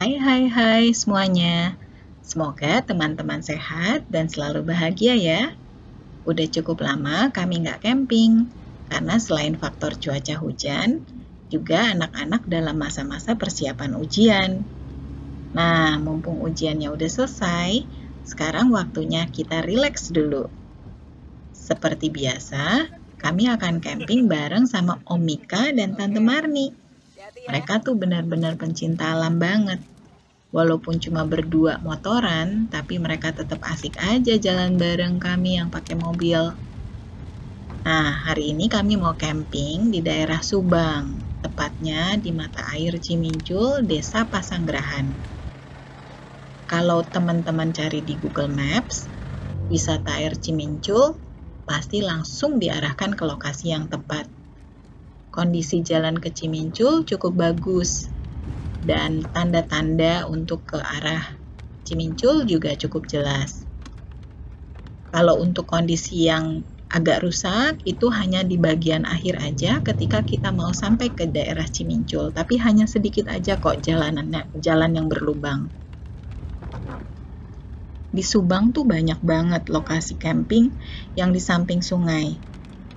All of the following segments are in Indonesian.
Hai semuanya. Semoga teman-teman sehat dan selalu bahagia ya. Udah cukup lama kami nggak camping, karena selain faktor cuaca hujan, juga anak-anak dalam masa-masa persiapan ujian. Nah, mumpung ujiannya udah selesai, sekarang waktunya kita rileks dulu. Seperti biasa, kami akan camping bareng sama Om Mika dan Tante Marni. Mereka tuh benar-benar pencinta alam banget. Walaupun cuma berdua motoran, tapi mereka tetap asik aja jalan bareng kami yang pakai mobil. Nah, hari ini kami mau camping di daerah Subang, tepatnya di mata air Cimincul, Desa Pasanggerahan. Kalau teman-teman cari di Google Maps, wisata air Cimincul pasti langsung diarahkan ke lokasi yang tepat. Kondisi jalan ke Cimincul cukup bagus, dan tanda-tanda untuk ke arah Cimincul juga cukup jelas. Kalau untuk kondisi yang agak rusak, itu hanya di bagian akhir aja ketika kita mau sampai ke daerah Cimincul, tapi hanya sedikit aja kok jalan yang berlubang. Di Subang tuh banyak banget lokasi camping yang di samping sungai.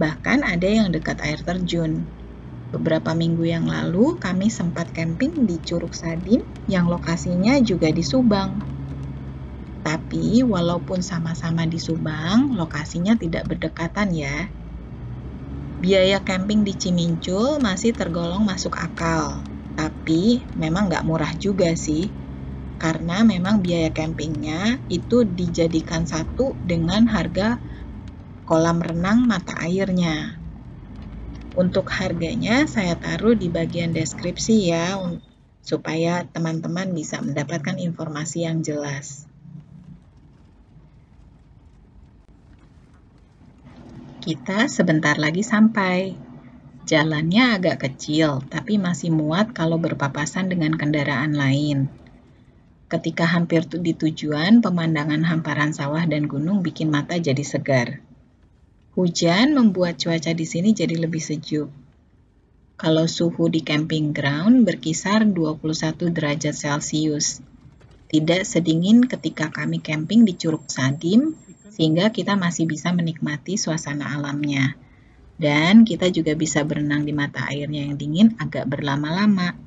Bahkan ada yang dekat air terjun. Beberapa minggu yang lalu, kami sempat camping di Curug Sadim yang lokasinya juga di Subang. Tapi, walaupun sama-sama di Subang, lokasinya tidak berdekatan ya. Biaya camping di Cimincul masih tergolong masuk akal, tapi memang nggak murah juga sih. Karena memang biaya campingnya itu dijadikan satu dengan harga kolam renang mata airnya. Untuk harganya saya taruh di bagian deskripsi ya, supaya teman-teman bisa mendapatkan informasi yang jelas. Kita sebentar lagi sampai. Jalannya agak kecil, tapi masih muat kalau berpapasan dengan kendaraan lain. Ketika hampir di tujuan, pemandangan hamparan sawah dan gunung bikin mata jadi segar. Hujan membuat cuaca di sini jadi lebih sejuk. Kalau suhu di camping ground berkisar 21 derajat Celcius. Tidak sedingin ketika kami camping di Curug Sadim, sehingga kita masih bisa menikmati suasana alamnya. Dan kita juga bisa berenang di mata airnya yang dingin agak berlama-lama.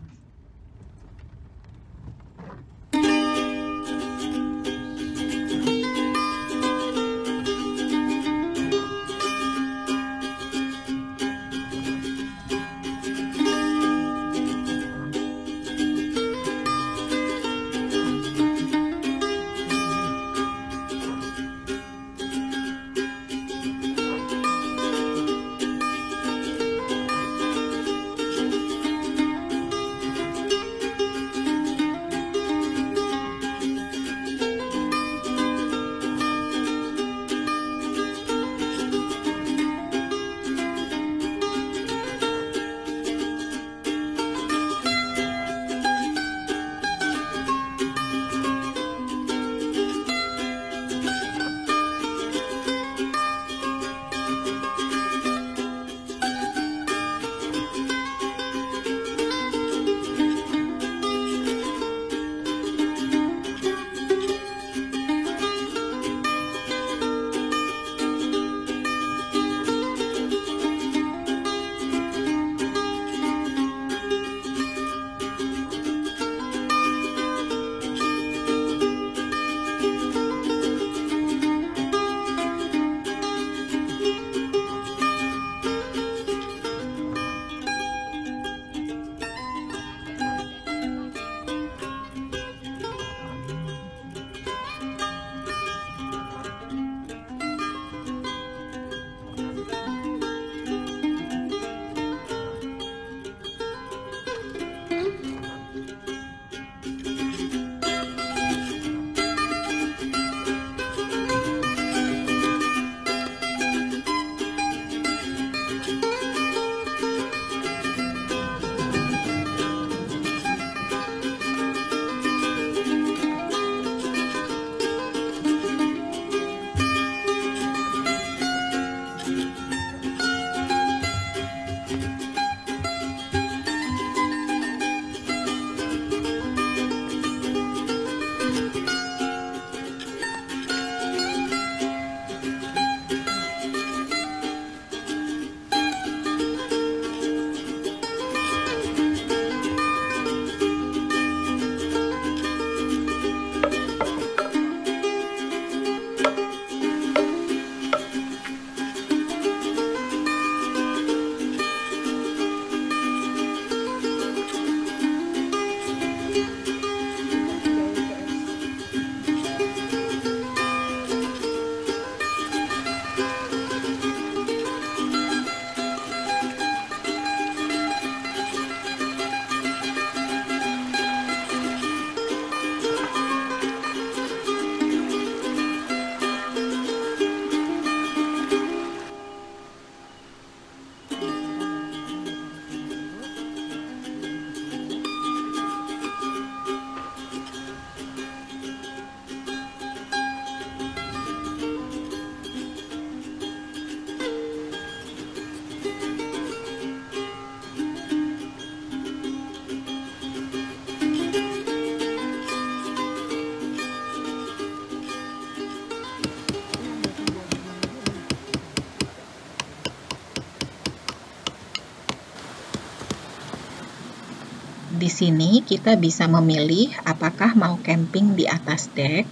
sini kita bisa memilih apakah mau camping di atas dek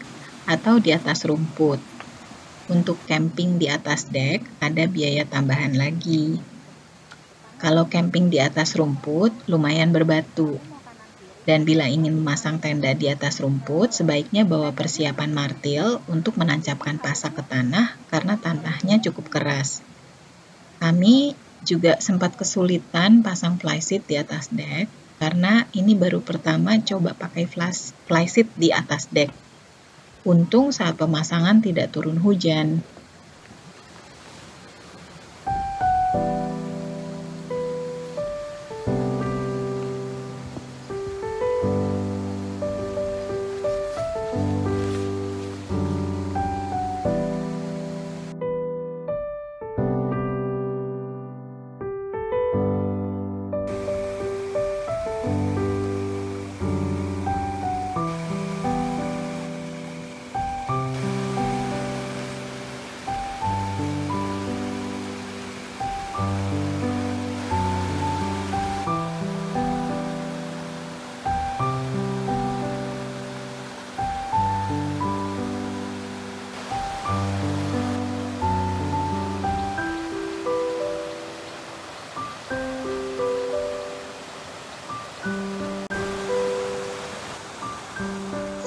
atau di atas rumput. Untuk camping di atas dek ada biaya tambahan lagi. Kalau camping di atas rumput lumayan berbatu. Dan bila ingin memasang tenda di atas rumput, sebaiknya bawa persiapan martil untuk menancapkan pasak ke tanah karena tanahnya cukup keras. Kami juga sempat kesulitan pasang flysheet di atas dek karena ini baru pertama coba pakai flysheet di atas dek. Untung saat pemasangan tidak turun hujan.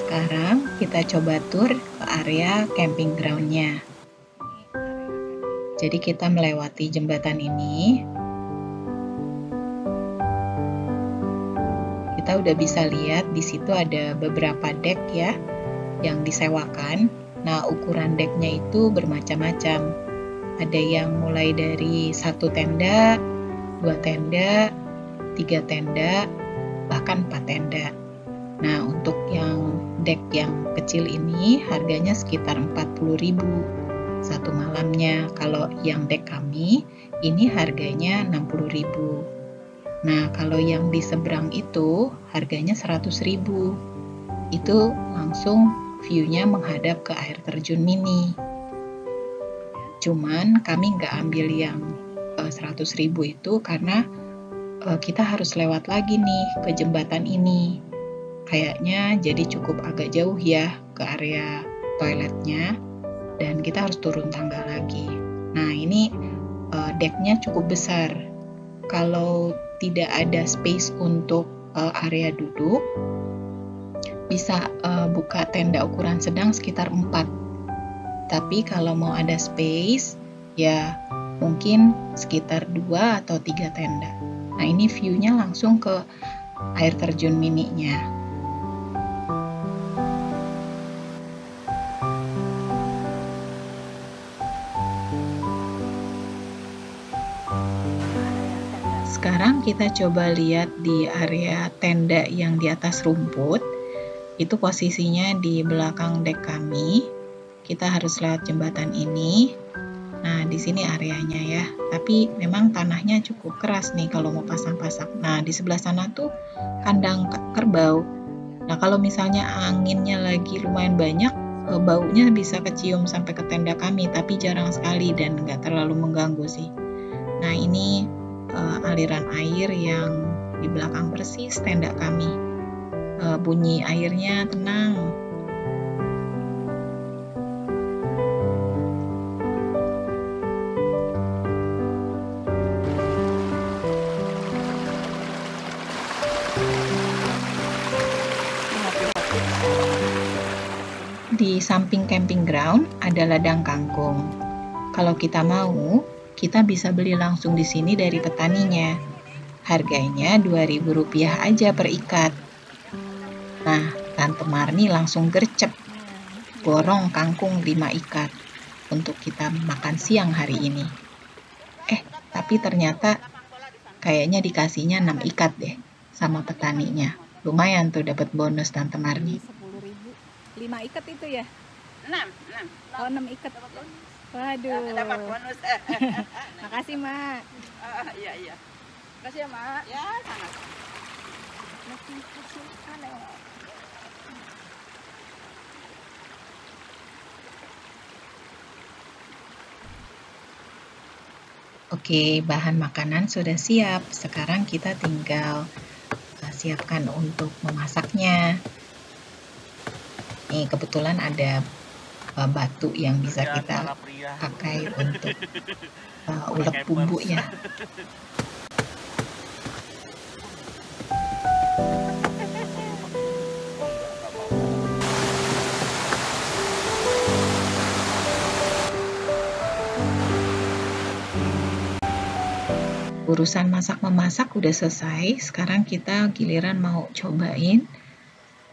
Sekarang kita coba tur ke area camping ground-nya. Jadi kita melewati jembatan ini. Kita udah bisa lihat di situ ada beberapa dek ya yang disewakan. Nah, ukuran deknya itu bermacam-macam. Ada yang mulai dari 1 tenda, 2 tenda, 3 tenda, bahkan 4 tenda. Nah, untuk yang dek yang kecil ini harganya sekitar 40.000 satu malamnya. Kalau yang dek kami ini harganya 60.000. Nah, kalau yang di seberang itu harganya 100.000. Itu langsung view-nya menghadap ke air terjun mini. Cuman kami nggak ambil yang 100.000 itu karena kita harus lewat lagi nih ke jembatan ini. Kayaknya jadi cukup agak jauh ya ke area toiletnya dan kita harus turun tangga lagi. Nah, ini deknya cukup besar. Kalau tidak ada space untuk area duduk, bisa buka tenda ukuran sedang sekitar 4. Tapi kalau mau ada space, ya mungkin sekitar 2 atau 3 tenda. Nah, ini view-nya langsung ke air terjun mininya. Sekarang kita coba lihat di area tenda yang di atas rumput. Itu posisinya di belakang dek kami. Kita harus lewat jembatan ini. Nah, di sini areanya ya. Tapi memang tanahnya cukup keras nih kalau mau pasang-pasang. Nah, di sebelah sana tuh kandang kerbau. Nah, kalau misalnya anginnya lagi lumayan banyak, baunya bisa kecium sampai ke tenda kami, tapi jarang sekali dan nggak terlalu mengganggu sih. Nah, ini aliran air yang di belakang persis tenda kami. Bunyi airnya tenang. Di samping camping ground ada ladang kangkung. Kalau kita mau, kita bisa beli langsung di sini dari petaninya. Harganya Rp2.000 aja per ikat. Nah, Tante Marni langsung gercep borong kangkung 5 ikat untuk kita makan siang hari ini. Tapi ternyata kayaknya dikasihnya 6 ikat deh sama petaninya. Lumayan tuh dapat bonus Tante Marni. 5 ikat itu ya? 6. Oh, 6 ikat. Waduh. Dapat bonus. Makasih, Mak. Iya. Makasih ya, Mak. Ya, sangat. Oke, bahan makanan sudah siap. Sekarang kita tinggal siapkan untuk memasaknya. Nih kebetulan ada batu yang bisa kita pakai untuk ulek bumbu ya. Urusan masak-memasak udah selesai. Sekarang kita giliran mau cobain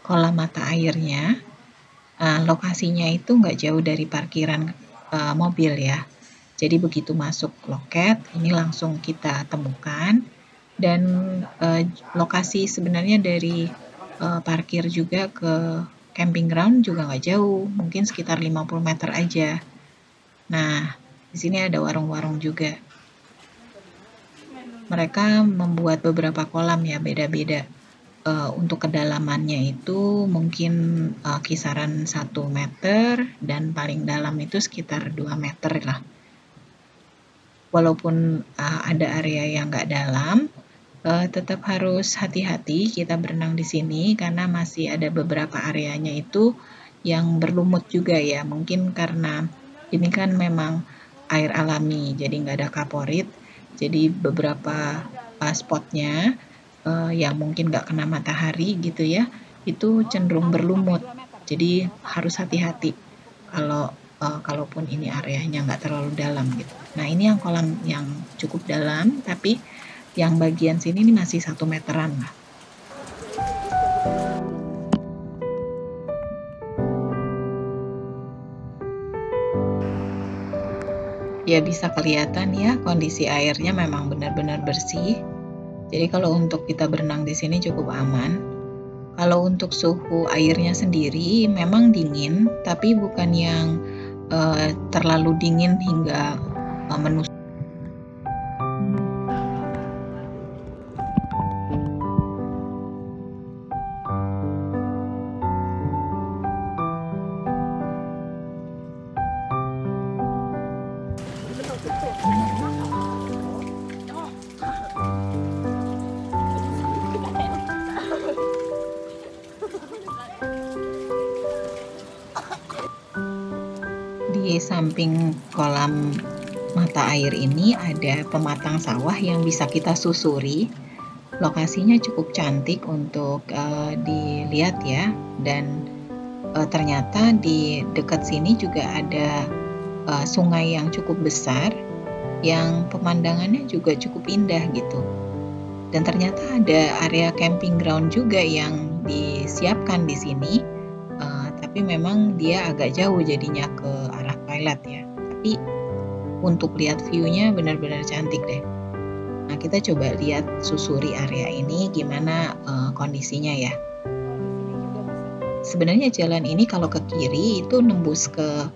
kolam mata airnya. Lokasinya itu nggak jauh dari parkiran mobil ya. Jadi begitu masuk loket, ini langsung kita temukan. Dan lokasi sebenarnya dari parkir juga ke camping ground juga nggak jauh, mungkin sekitar 50 meter aja. Nah, di sini ada warung-warung juga. Mereka membuat beberapa kolam ya, beda-beda. Untuk kedalamannya itu mungkin kisaran 1 meter dan paling dalam itu sekitar 2 meter lah. Walaupun ada area yang nggak dalam, tetap harus hati-hati kita berenang di sini karena masih ada beberapa areanya itu yang berlumut juga ya. Mungkin karena ini kan memang air alami, jadi nggak ada kaporit. Jadi beberapa spotnya yang mungkin nggak kena matahari gitu ya, itu cenderung berlumut. Jadi harus hati-hati kalaupun ini areanya nggak terlalu dalam gitu. Nah ini yang kolam yang cukup dalam, tapi yang bagian sini ini masih 1 meteran lah. Ya bisa kelihatan ya kondisi airnya memang benar-benar bersih. Jadi kalau untuk kita berenang di sini cukup aman. Kalau untuk suhu airnya sendiri memang dingin, tapi bukan yang terlalu dingin hingga menusuk. Di samping kolam mata air ini ada pematang sawah yang bisa kita susuri. Lokasinya cukup cantik untuk dilihat ya, dan ternyata di dekat sini juga ada sungai yang cukup besar yang pemandangannya juga cukup indah gitu. Dan ternyata ada area camping ground juga yang disiapkan di sini. Tapi memang dia agak jauh jadinya ke arah toilet ya. Tapi untuk lihat view-nya benar-benar cantik deh. Nah kita coba lihat susuri area ini gimana kondisinya ya. Sebenarnya jalan ini kalau ke kiri itu nembus ke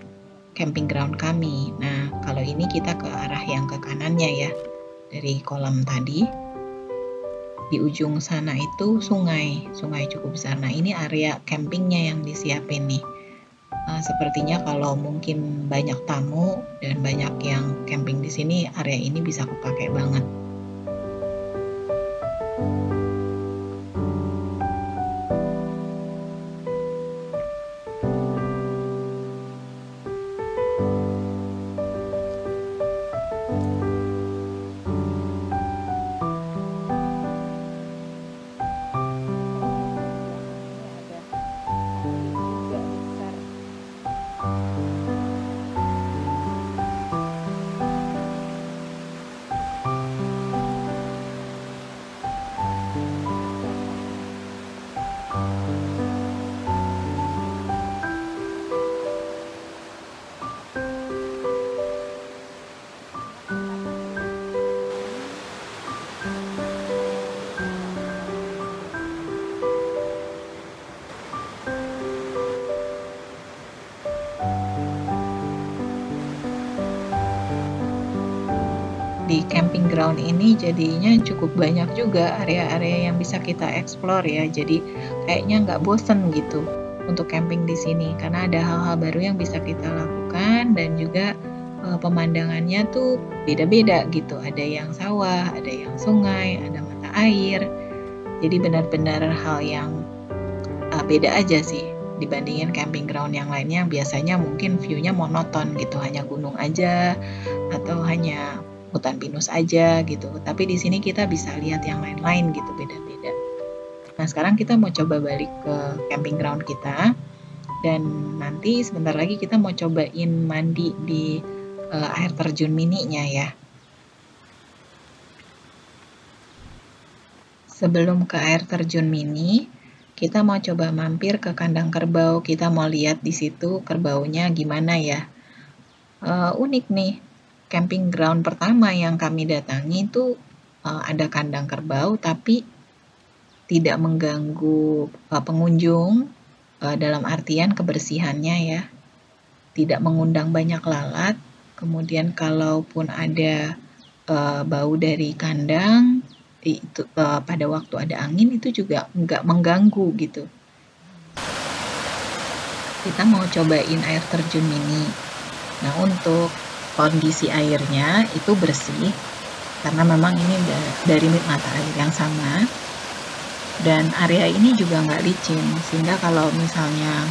camping ground kami. Nah kalau ini kita ke arah yang ke kanannya ya, dari kolam tadi. Di ujung sana itu sungai cukup besar. Nah ini area campingnya yang disiapin nih. Sepertinya kalau mungkin banyak tamu dan banyak yang camping di sini, area ini bisa kepake banget. Di camping ground ini jadinya cukup banyak juga area-area yang bisa kita explore ya. Jadi kayaknya nggak bosen gitu untuk camping di sini karena ada hal-hal baru yang bisa kita lakukan dan juga pemandangannya tuh beda-beda gitu. Ada yang sawah, ada yang sungai, ada mata air. Jadi benar-benar hal yang beda aja sih dibandingin camping ground yang lainnya. Biasanya mungkin view-nya monoton gitu, hanya gunung aja atau hanya hutan pinus aja gitu. Tapi di sini kita bisa lihat yang lain-lain gitu, beda-beda. Nah, sekarang kita mau coba balik ke camping ground kita, dan nanti sebentar lagi kita mau cobain mandi di air terjun mininya ya. Sebelum ke air terjun mini, kita mau coba mampir ke kandang kerbau. Kita mau lihat di situ kerbaunya gimana ya. Unik nih, camping ground pertama yang kami datangi itu ada kandang kerbau, tapi tidak mengganggu pengunjung dalam artian kebersihannya ya. Tidak mengundang banyak lalat. Kemudian kalaupun ada bau dari kandang, itu pada waktu ada angin itu juga nggak mengganggu gitu. Kita mau cobain air terjun mini. Nah, untuk kondisi airnya itu bersih karena memang ini dari mata air yang sama, dan area ini juga nggak licin, sehingga kalau misalnya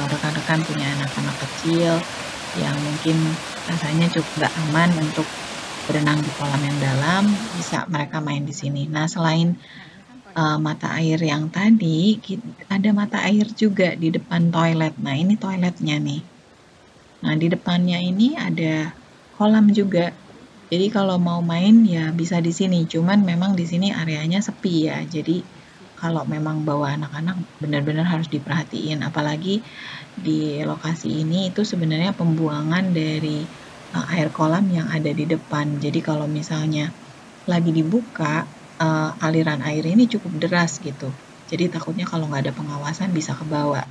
rekan-rekan punya anak-anak kecil yang mungkin rasanya cukup nggak aman untuk berenang di kolam yang dalam, bisa mereka main di sini. Nah, selain mata air yang tadi, ada mata air juga di depan toilet. Nah, ini toiletnya nih. Nah, di depannya ini ada kolam juga. Jadi kalau mau main ya bisa di sini. Cuman memang di sini areanya sepi ya. Jadi kalau memang bawa anak-anak benar-benar harus diperhatiin. Apalagi di lokasi ini itu sebenarnya pembuangan dari air kolam yang ada di depan. Jadi kalau misalnya lagi dibuka, aliran air ini cukup deras gitu. Jadi takutnya kalau nggak ada pengawasan bisa ke bawah.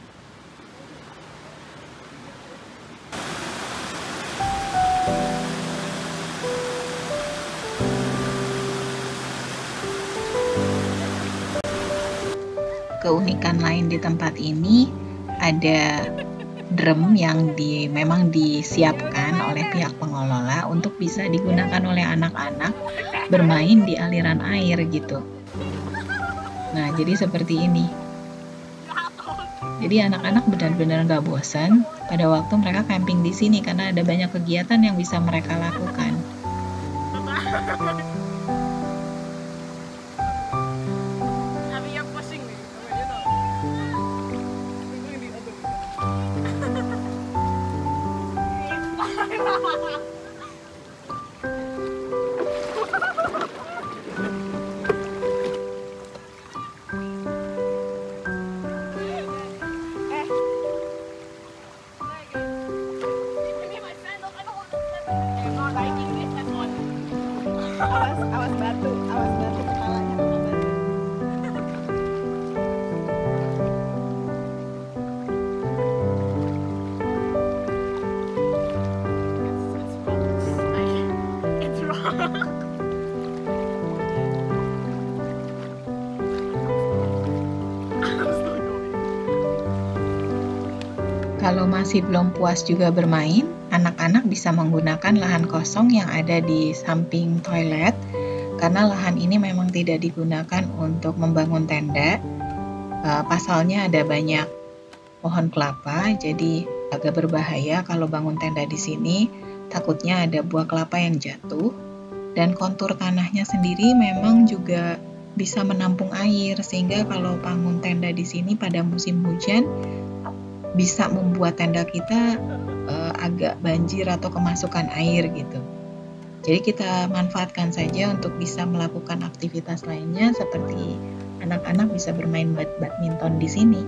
Keunikan lain di tempat ini ada drum yang memang disiapkan oleh pihak pengelola untuk bisa digunakan oleh anak-anak bermain di aliran air gitu. Nah, jadi seperti ini. Jadi anak-anak benar-benar nggak bosan pada waktu mereka camping di sini karena ada banyak kegiatan yang bisa mereka lakukan. Awas batu kepalanya kena batu. It's wrong. Kalau masih belum puas juga bermain, anak-anak bisa menggunakan lahan kosong yang ada di samping toilet, karena lahan ini memang tidak digunakan untuk membangun tenda. Pasalnya ada banyak pohon kelapa, jadi agak berbahaya kalau bangun tenda di sini. Takutnya ada buah kelapa yang jatuh, dan kontur tanahnya sendiri memang juga bisa menampung air, sehingga kalau bangun tenda di sini pada musim hujan bisa membuat tenda kita agak banjir atau kemasukan air gitu. Jadi kita manfaatkan saja untuk bisa melakukan aktivitas lainnya, seperti anak-anak bisa bermain badminton di sini.